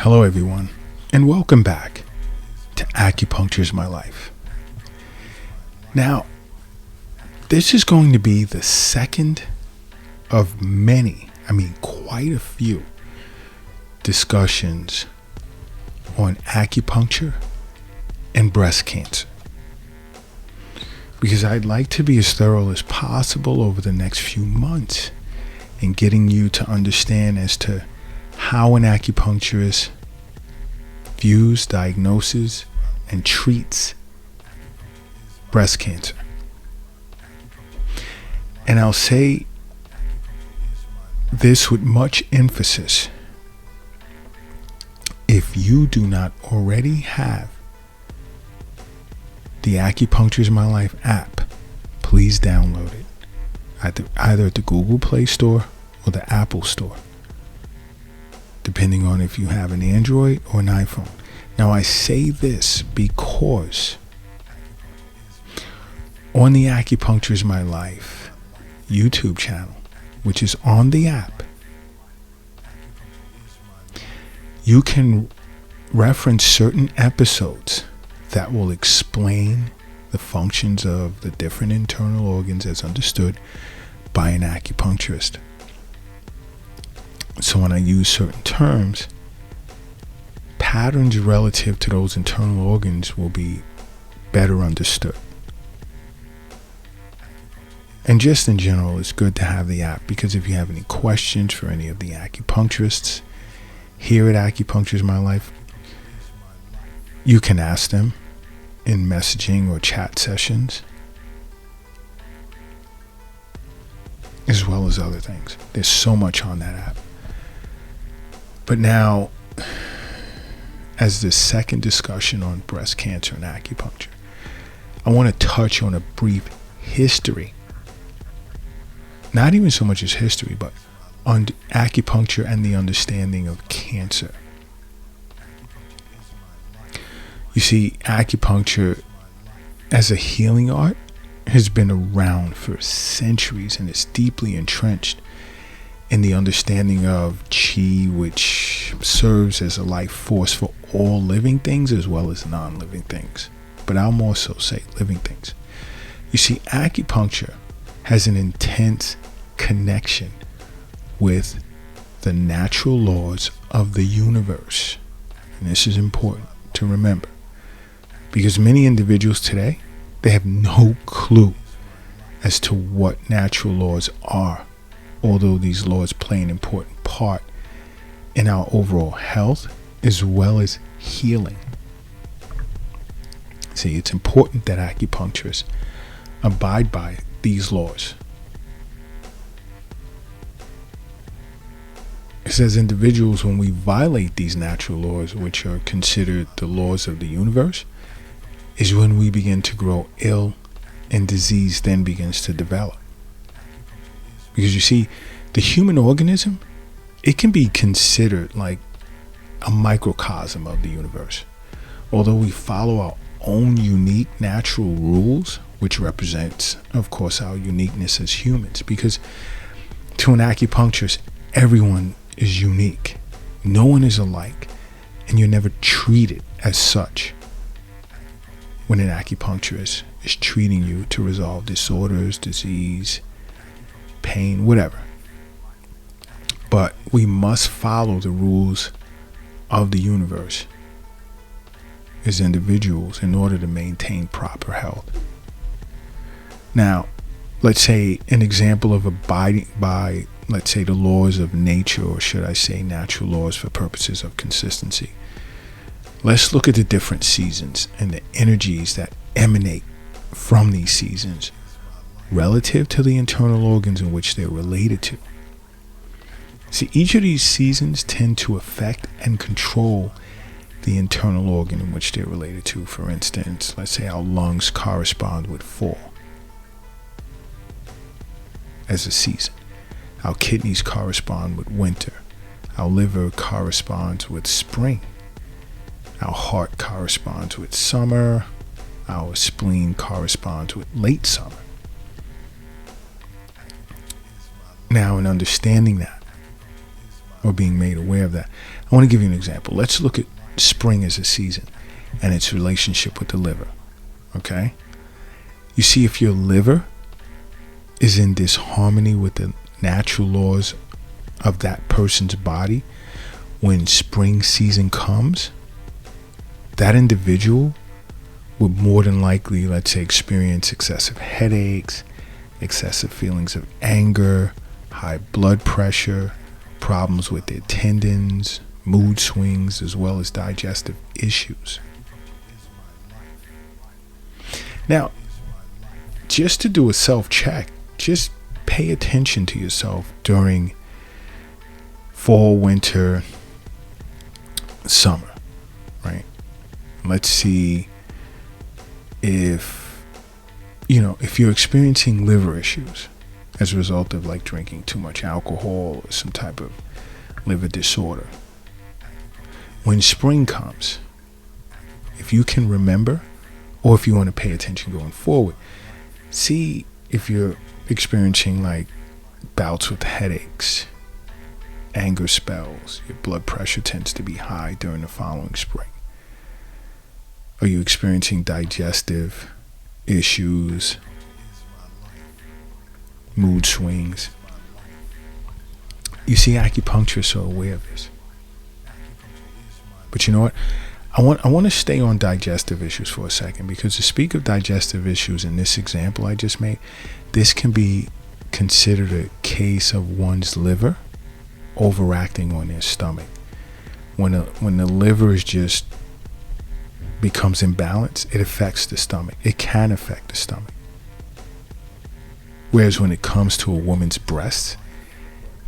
Hello everyone, and welcome back to Acupuncture is My Life. Now, this is going to be the second of many, quite a few discussions on acupuncture and breast cancer. Because I'd like to be as thorough as possible over the next few months in getting you to understand as to how an acupuncturist views, diagnoses, and treats breast cancer. And I'll say this with much emphasis. If you do not already have the Acupuncture is My Life app, please download it either at the Google Play Store or the Apple Store, depending on if you have an Android or an iPhone. Now, I say this because on the Acupuncture is My Life YouTube channel, which is on the app, you can reference certain episodes that will explain the functions of the different internal organs as understood by an acupuncturist. So when I use certain terms, patterns relative to those internal organs will be better understood. And just in general, it's good to have the app, because if you have any questions for any of the acupuncturists here at Acupuncture is My Life, you can ask them in messaging or chat sessions, as well as other things. There's so much on that app. But now, as the second discussion on breast cancer and acupuncture, I want to touch on a brief history. Not even so much as history, but on acupuncture and the understanding of cancer. You see, acupuncture as a healing art has been around for centuries, and it's deeply entrenched in the understanding of qi, which serves as a life force for all living things as well as non-living things. But I'll more so say living things. You see, acupuncture has an intense connection with the natural laws of the universe. And this is important to remember, because many individuals today, they have no clue as to what natural laws are, although these laws play an important part in our overall health as well as healing. See, it's important that acupuncturists abide by these laws. It's as individuals, when we violate these natural laws, which are considered the laws of the universe, is when we begin to grow ill and disease then begins to develop. Because you see, the human organism, it can be considered like a microcosm of the universe. Although we follow our own unique natural rules, which represents, of course, our uniqueness as humans. Because to an acupuncturist, everyone is unique. No one is alike, and you're never treated as such when an acupuncturist is treating you to resolve disorders, disease, pain, whatever. But we must follow the rules of the universe as individuals in order to maintain proper health. Now, let's say an example of abiding by, let's say, the laws of nature, or should I say natural laws for purposes of consistency. Let's look at the different seasons and the energies that emanate from these seasons relative to the internal organs in which they're related to. See, each of these seasons tend to affect and control the internal organ in which they're related to. For instance, let's say our lungs correspond with fall as a season. Our kidneys correspond with winter. Our liver corresponds with spring. Our heart corresponds with summer. Our spleen corresponds with late summer. Now, in understanding that, or being made aware of that. I want to give you an example. Let's look at spring as a season and its relationship with the liver. Okay? You see, if your liver is in disharmony with the natural laws of that person's body, when spring season comes, that individual would more than likely, let's say, experience excessive headaches, excessive feelings of anger, high blood pressure, problems with their tendons, mood swings, as well as digestive issues. Now, just to do a self-check, just pay attention to yourself during fall, winter, summer, right? Let's see if you're experiencing liver issues as a result of like drinking too much alcohol or some type of liver disorder. When spring comes, if you can remember, or if you want to pay attention going forward, see if you're experiencing like bouts with headaches, anger spells, your blood pressure tends to be high during the following spring. Are you experiencing digestive issues, mood swings? You see, acupuncturists are aware of this. But you know what? I want to stay on digestive issues for a second, because to speak of digestive issues in this example I just made, this can be considered a case of one's liver overacting on their stomach. When the liver is just becomes imbalanced, it affects the stomach. It can affect the stomach. Whereas when it comes to a woman's breasts,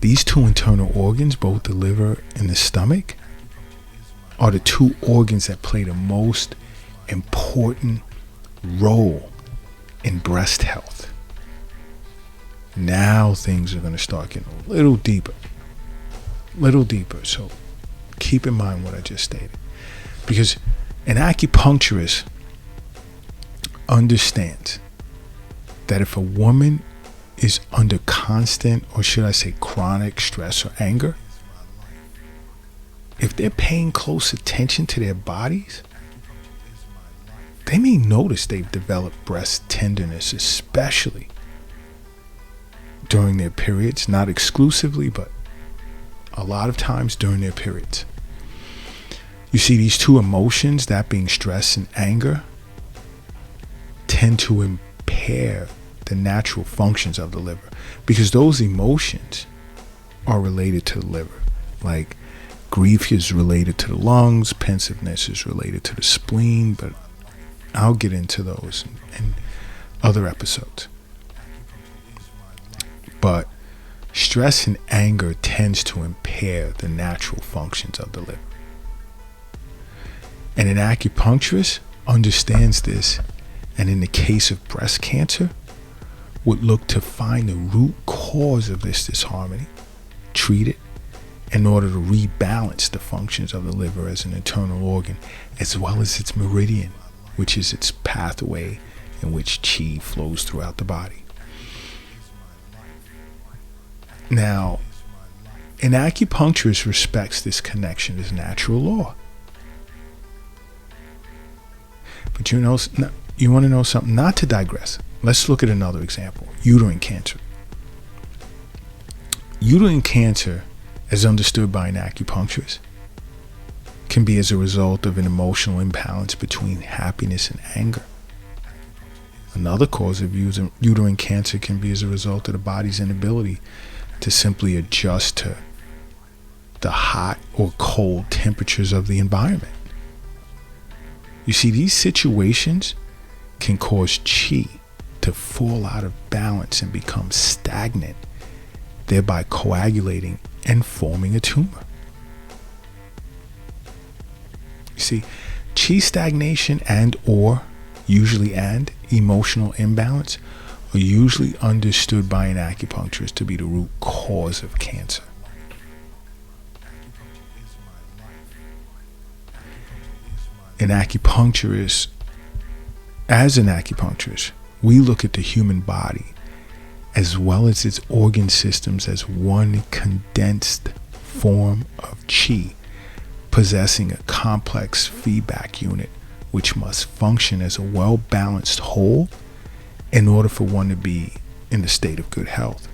these two internal organs, both the liver and the stomach, are the two organs that play the most important role in breast health. Now things are going to start getting a little deeper. So keep in mind what I just stated. Because an acupuncturist understands that if a woman is under constant, or should I say chronic, stress or anger, if they're paying close attention to their bodies, they may notice they've developed breast tenderness, especially during their periods, not exclusively, but a lot of times during their periods. You see, these two emotions, that being stress and anger, tend to impair the natural functions of the liver, because those emotions are related to the liver. Like grief is related to the lungs, pensiveness is related to the spleen, but I'll get into those in other episodes. But stress and anger tends to impair the natural functions of the liver. And an acupuncturist understands this, and in the case of breast cancer, would look to find the root cause of this disharmony, treat it, in order to rebalance the functions of the liver as an internal organ, as well as its meridian, which is its pathway in which chi flows throughout the body. Now, an acupuncturist respects this connection as natural law. But you want to know something? Not to digress, let's look at another example. Uterine cancer. Uterine cancer, as understood by an acupuncturist, can be as a result of an emotional imbalance between happiness and anger. Another cause of uterine cancer can be as a result of the body's inability to simply adjust to the hot or cold temperatures of the environment. You see, these situations can cause chi to fall out of balance and become stagnant, thereby coagulating and forming a tumor. You see, chi stagnation and emotional imbalance are usually understood by an acupuncturist to be the root cause of cancer. As an acupuncturist, we look at the human body as well as its organ systems as one condensed form of chi, possessing a complex feedback unit which must function as a well-balanced whole in order for one to be in the state of good health.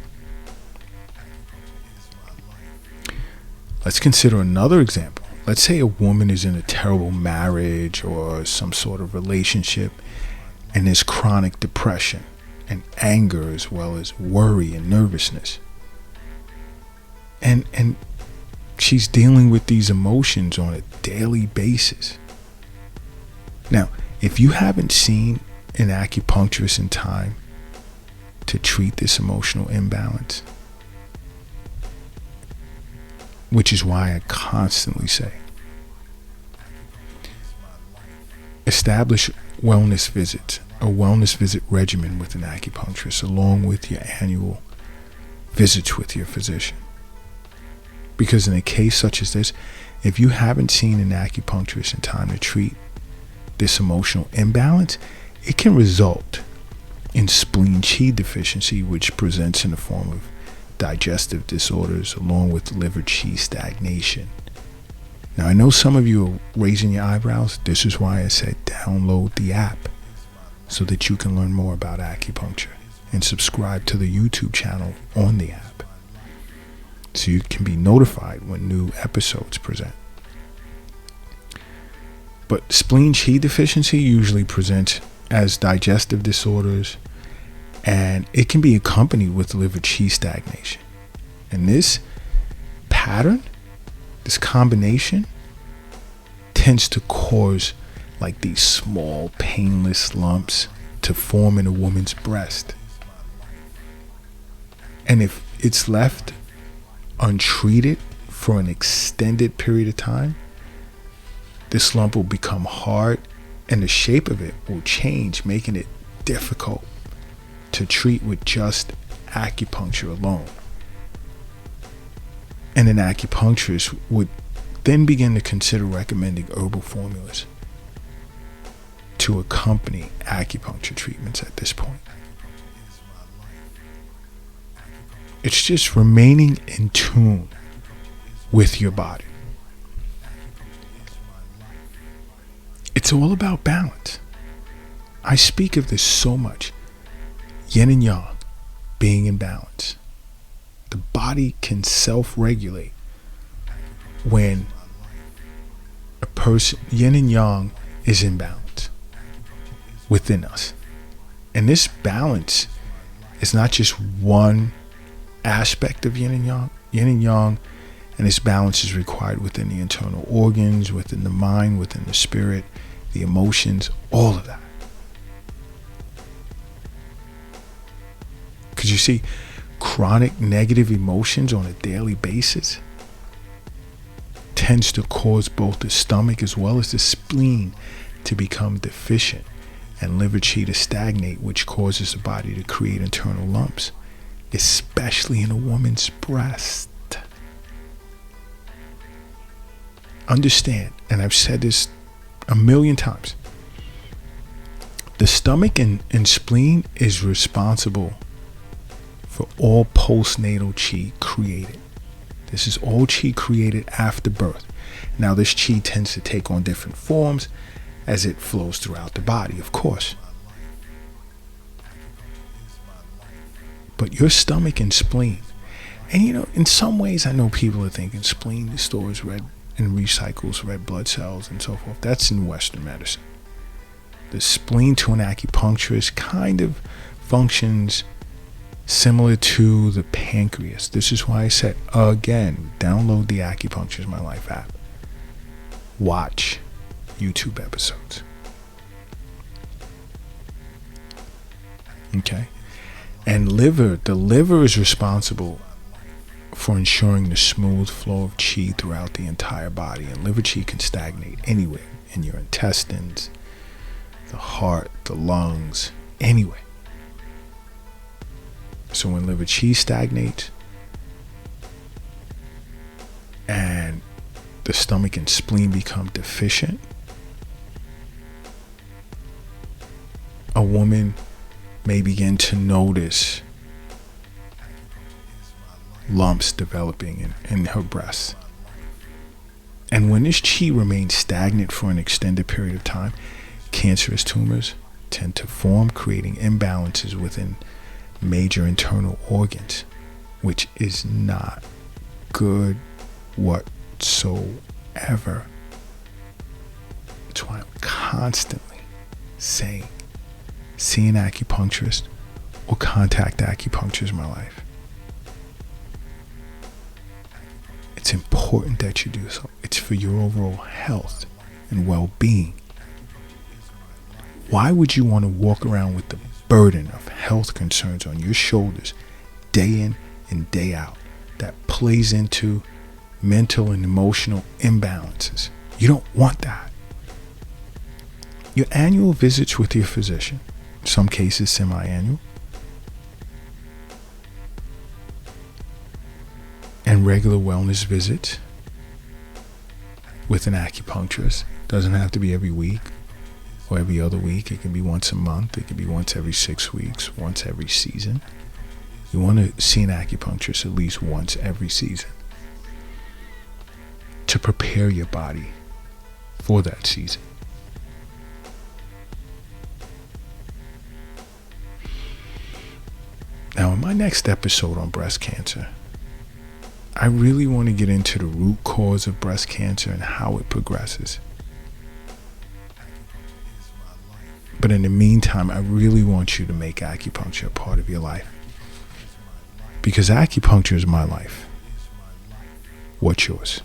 Let's consider another example. Let's say a woman is in a terrible marriage or some sort of relationship, and there's chronic depression and anger, as well as worry and nervousness. And she's dealing with these emotions on a daily basis. Now, if you haven't seen an acupuncturist in time to treat this emotional imbalance, which is why I constantly say, establish wellness visits, a wellness visit regimen with an acupuncturist, along with your annual visits with your physician. Because in a case such as this, if you haven't seen an acupuncturist in time to treat this emotional imbalance, it can result in spleen qi deficiency, which presents in the form of digestive disorders along with liver qi stagnation. Now, I know some of you are raising your eyebrows. This is why I said download the app so that you can learn more about acupuncture, and subscribe to the YouTube channel on the app so you can be notified when new episodes present. But spleen qi deficiency usually presents as digestive disorders, and it can be accompanied with liver qi stagnation. And this pattern, this combination, tends to cause like these small painless lumps to form in a woman's breast. And if it's left untreated for an extended period of time, this lump will become hard and the shape of it will change, making it difficult to treat with just acupuncture alone. And an acupuncturist would then begin to consider recommending herbal formulas to accompany acupuncture treatments at this point. It's just remaining in tune with your body. It's all about balance. I speak of this so much. Yin and yang being in balance. The body can self-regulate when a person, yin and yang, is in balance within us. And this balance is not just one aspect of yin and yang. Yin and yang, and this balance is required within the internal organs, within the mind, within the spirit, the emotions, all of that. Because you see, chronic negative emotions on a daily basis tends to cause both the stomach as well as the spleen to become deficient and liver qi to stagnate, which causes the body to create internal lumps, especially in a woman's breast. Understand, and I've said this a million times, the stomach and spleen is responsible for all postnatal qi created. This is all qi created after birth. Now, this qi tends to take on different forms as it flows throughout the body, of course. But your stomach and spleen, and you know, in some ways I know people are thinking spleen stores red and recycles red blood cells and so forth. That's in Western medicine. The spleen to an acupuncturist kind of functions similar to the pancreas. This is why I said, again, download the Acupuncture is My Life app. Watch YouTube episodes. Okay? And the liver is responsible for ensuring the smooth flow of qi throughout the entire body. And liver qi can stagnate anywhere, in your intestines, the heart, the lungs, anywhere. So when liver qi stagnates and the stomach and spleen become deficient, a woman may begin to notice lumps developing in her breasts. And when this chi remains stagnant for an extended period of time, cancerous tumors tend to form, creating imbalances within major internal organs, which is not good whatsoever. That's why I'm constantly saying, see an acupuncturist or contact acupuncture in my life. It's important that you do so. It's for your overall health and well-being. Why would you want to walk around with the burden of health concerns on your shoulders day in and day out that plays into mental and emotional imbalances? You don't want that. Your annual visits with your physician, in some cases semi-annual, and regular wellness visits with an acupuncturist. Doesn't have to be every week or every other week. It can be once a month. It can be once every 6 weeks, once every season. You want to see an acupuncturist at least once every season to prepare your body for that season. Now, in my next episode on breast cancer, I really want to get into the root cause of breast cancer and how it progresses. But in the meantime, I really want you to make acupuncture a part of your life. Because acupuncture is my life. What's yours?